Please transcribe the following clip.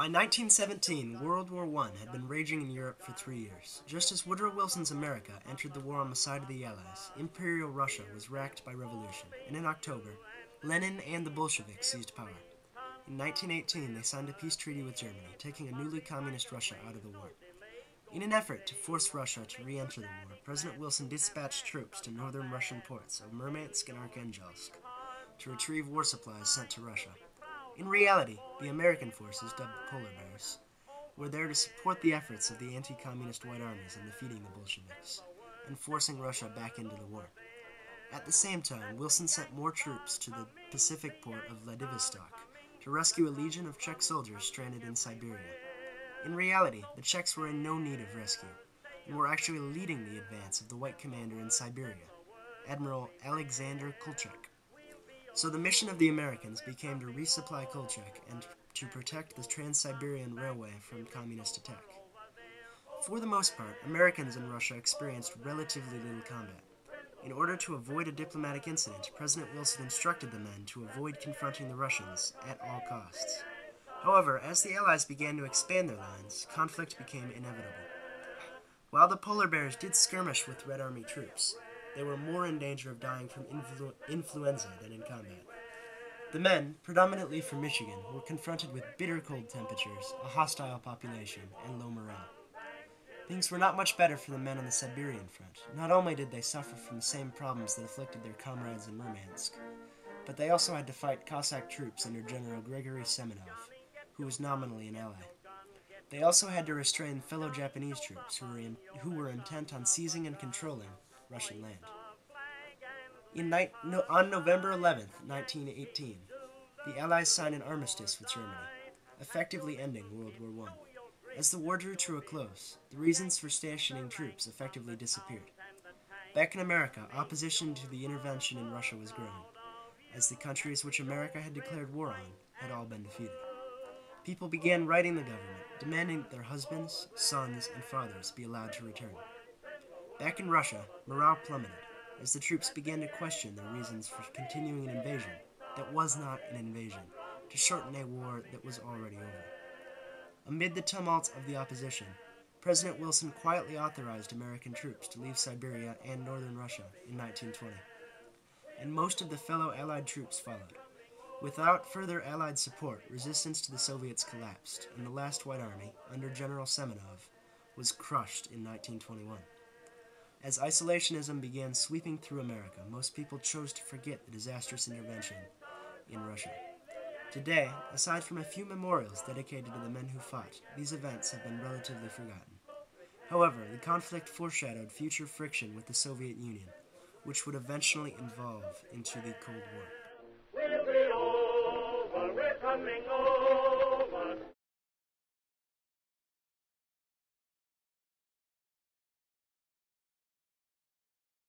By 1917, World War I had been raging in Europe for 3 years. Just as Woodrow Wilson's America entered the war on the side of the Allies, Imperial Russia was racked by revolution, and in October, Lenin and the Bolsheviks seized power. In 1918, they signed a peace treaty with Germany, taking a newly communist Russia out of the war. In an effort to force Russia to re-enter the war, President Wilson dispatched troops to northern Russian ports of Murmansk and Arkhangelsk to retrieve war supplies sent to Russia. In reality, the American forces, dubbed the Polar Bears, were there to support the efforts of the anti-communist White Armies in defeating the Bolsheviks and forcing Russia back into the war. At the same time, Wilson sent more troops to the Pacific port of Vladivostok to rescue a legion of Czech soldiers stranded in Siberia. In reality, the Czechs were in no need of rescue, and were actually leading the advance of the White Commander in Siberia, Admiral Alexander Kolchak. So the mission of the Americans became to resupply Kolchak and to protect the Trans-Siberian Railway from communist attack. For the most part, Americans in Russia experienced relatively little combat. In order to avoid a diplomatic incident, President Wilson instructed the men to avoid confronting the Russians at all costs. However, as the Allies began to expand their lines, conflict became inevitable. While the Polar Bears did skirmish with Red Army troops, they were more in danger of dying from influenza than in combat. The men, predominantly from Michigan, were confronted with bitter cold temperatures, a hostile population, and low morale. Things were not much better for the men on the Siberian front. Not only did they suffer from the same problems that afflicted their comrades in Murmansk, but they also had to fight Cossack troops under General Grigory Semenov, who was nominally an ally. They also had to restrain fellow Japanese troops who were intent on seizing and controlling Russian land. On November 11, 1918, the Allies signed an armistice with Germany, effectively ending World War I. As the war drew to a close, the reasons for stationing troops effectively disappeared. Back in America, opposition to the intervention in Russia was growing, as the countries which America had declared war on had all been defeated. People began writing the government, demanding that their husbands, sons, and fathers be allowed to return. Back in Russia, morale plummeted, as the troops began to question their reasons for continuing an invasion that was not an invasion, to shorten a war that was already over. Amid the tumult of the opposition, President Wilson quietly authorized American troops to leave Siberia and northern Russia in 1920, and most of the fellow Allied troops followed. Without further Allied support, resistance to the Soviets collapsed, and the last White Army, under General Semenov, was crushed in 1921. As isolationism began sweeping through America, most people chose to forget the disastrous intervention in Russia. Today, aside from a few memorials dedicated to the men who fought, these events have been relatively forgotten. However, the conflict foreshadowed future friction with the Soviet Union, which would eventually evolve into the Cold War. We'll be over, we're coming over.